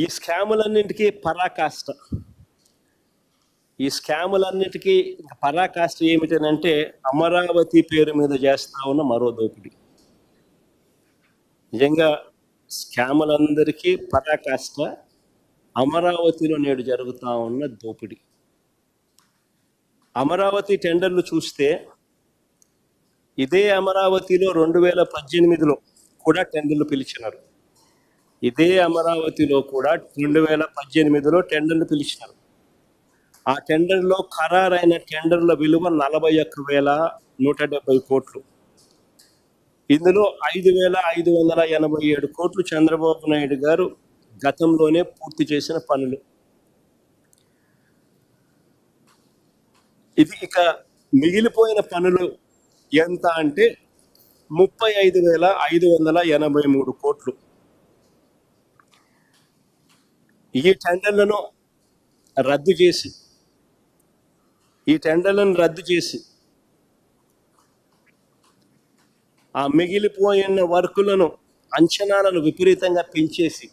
ఈ స్కాములన్నింటికీ పరాకాష్ట ఏమిటనంటే అమరావతి పేరు మీద చేస్తా ఉన్న మరో దోపిడీ. నిజంగా స్కాములందరికీ పరాకాష్ట అమరావతిలో నేడు జరుగుతూ ఉన్న దోపిడీ. అమరావతి టెండర్లు చూస్తే ఇదే అమరావతిలో 2018లో కూడా టెండర్లు పిలిచినారు. ఇదే అమరావతిలో కూడా 2018లో టెండర్లు పిలిచినారు. ఆ టెండర్లో ఖరారైన టెండర్ల విలువ 41,170 కోట్లు. ఇందులో 5,587 కోట్లు చంద్రబాబు నాయుడు గారు గతంలోనే పూర్తి చేసిన పనులు. ఇది ఇక మిగిలిపోయిన పనులు ఎంత అంటే 35,583 కోట్లు. ఈ టెండర్లను రద్దు చేసి ఆ మిగిలిపోయిన వర్కులను అంచనాలను విపరీతంగా పెంచేసి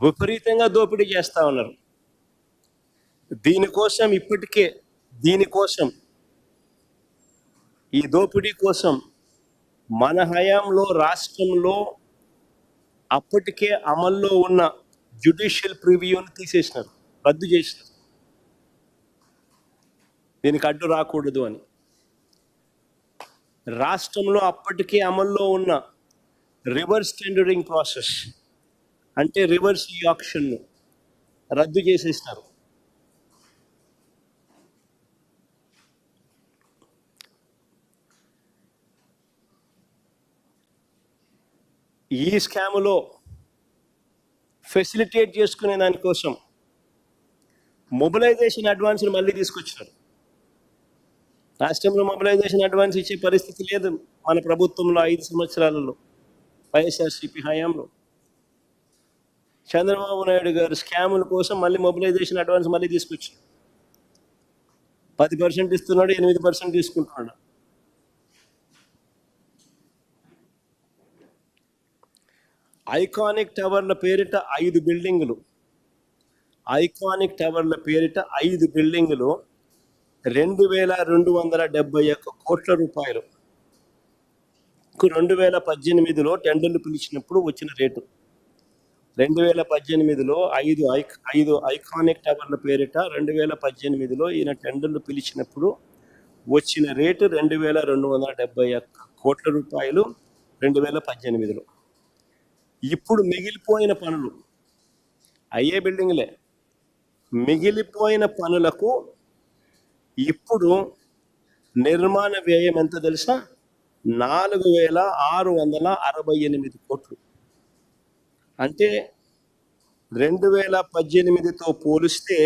విపరీతంగా దోపిడీ చేస్తా ఉన్నారు. ఈ దోపిడీ కోసం మన హయాంలో రాష్ట్రంలో అప్పటికే అమల్లో ఉన్న జ్యుడిషియల్ ప్రివ్యూని తీసేసినారు, రద్దు చేసినారు. దీనికి అడ్డు రాకూడదు అని రాష్ట్రంలో అప్పటికే అమల్లో ఉన్న రివర్స్ టెండరింగ్ ప్రాసెస్ అంటే రివర్స్ ఆక్షన్ను రద్దు చేసేసినారు. ఈ స్కాములో ఫెసిలిటేట్ చేసుకునే దానికోసం మొబిలైజేషన్ అడ్వాన్స్ని మళ్ళీ తీసుకొచ్చినారు. రాష్ట్రంలో మొబిలైజేషన్ అడ్వాన్స్ ఇచ్చే పరిస్థితి లేదు మన ప్రభుత్వంలో 5 సంవత్సరాలలో వైఎస్ఆర్సీపీ హయాంలో. చంద్రబాబు నాయుడు గారు స్కాముల కోసం మళ్ళీ మొబిలైజేషన్ అడ్వాన్స్ మళ్ళీ తీసుకొచ్చారు. 10% ఇస్తున్నాడు, 8% తీసుకుంటున్నాడు. ఐకానిక్ టవర్ల పేరిట 5 బిల్డింగులు 2,271 కోట్ల రూపాయలు 2018లో టెండర్లు పిలిచినప్పుడు వచ్చిన రేటు. 2018లో 5 ఐకానిక్ టవర్ల పేరిట 2018లో ఈయన టెండర్లు పిలిచినప్పుడు వచ్చిన రేటు 2,271 కోట్ల రూపాయలు 2018లో. ఇప్పుడు మిగిలిపోయిన పనులు అయ్యే బిల్డింగ్లే, మిగిలిపోయిన పనులకు ఇప్పుడు నిర్మాణ వ్యయం ఎంత తెలుసా? 4,668 కోట్లు. అంటే 2018తో పోలిస్తే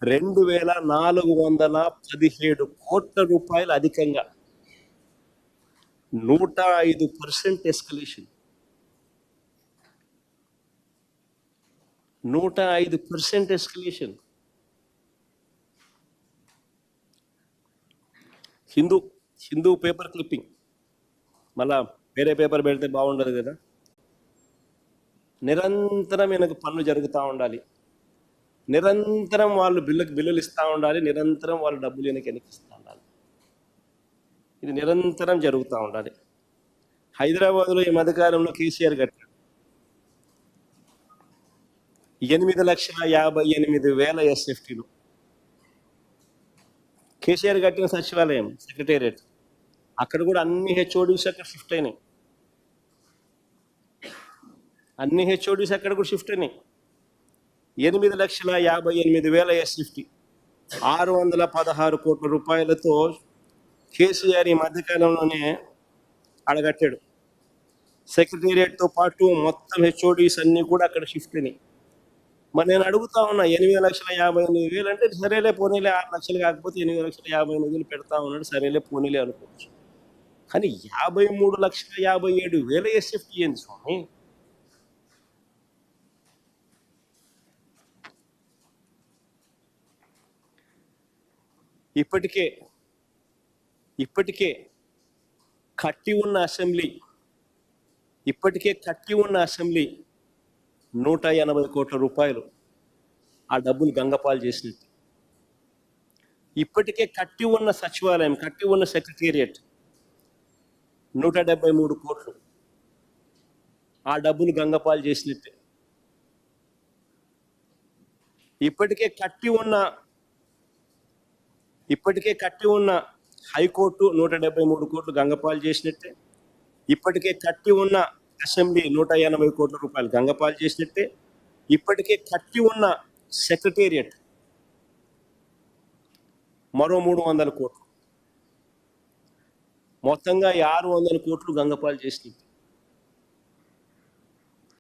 2,417 కోట్ల రూపాయలు అధికంగా 105% escalation. 105% escalation. Hindu paper clipping, మళ్ళా వేరే పేపర్ పెడితే బాగుండదు కదా. నిరంతరం ఈయనకు పనులు జరుగుతూ ఉండాలి, నిరంతరం వాళ్ళు బిల్లులు ఇస్తూ ఉండాలి, నిరంతరం వాళ్ళు డబ్బులు వెనక్కిస్తూ ఉండాలి. ఇది నిరంతరం జరుగుతూ ఉండాలి. హైదరాబాద్లో ఈ మధ్యకాలంలో కేసీఆర్ కట్టాడు 8,58,000 ఎస్ఎఫ్టీలు. కేసీఆర్ కట్టిన సచివాలయం సెక్రటేరియట్ అక్కడ కూడా అన్ని హెచ్ఓడీస్ అక్కడ షిఫ్ట్ అయినాయి. 8,58,000 ఎస్ఎఫ్టీ 616 కోట్ల రూపాయలతో కేసీఆర్ ఈ మధ్యకాలంలోనే అడగట్టాడు. సెక్రటేరియట్తో పాటు మొత్తం హెచ్ఓడీస్ అన్నీ కూడా అక్కడ షిఫ్ట్ అయినాయి. మరి నేను అడుగుతా ఉన్నా, 8,58,000 అంటే సరేలే పోనీలే, 6 లక్షలు కాకపోతే 8,58,000 పెడతా ఉన్నాడు, సరేలే పోనీలే అనుకోవచ్చు. కానీ 53,57,000 ఎస్ఎఫ్టీ ఏంది స్వామి? ఇప్పటికే కట్టి ఉన్న అసెంబ్లీ ఇప్పటికే కట్టి ఉన్న అసెంబ్లీ 180 కోట్ల రూపాయలు ఆ డబ్బులు గంగపాలు చేసినట్టు. ఇప్పటికే కట్టి ఉన్న సచివాలయం, కట్టి ఉన్న సెక్రటేరియట్ 173 కోట్లు ఆ డబ్బులు గంగపాలు చేసినట్టే. ఇప్పటికే కట్టి ఉన్న హైకోర్టు 173 కోట్లు గంగపాలు చేసినట్టే. ఇప్పటికే కట్టి ఉన్న అసెంబ్లీ 180 కోట్ల రూపాయలు గంగపాలు చేసినట్టే. ఇప్పటికే కట్టి ఉన్న సెక్రటేరియట్ మరో 300 కోట్లు, మొత్తంగా 600 కోట్లు గంగపాలు చేసినట్టు.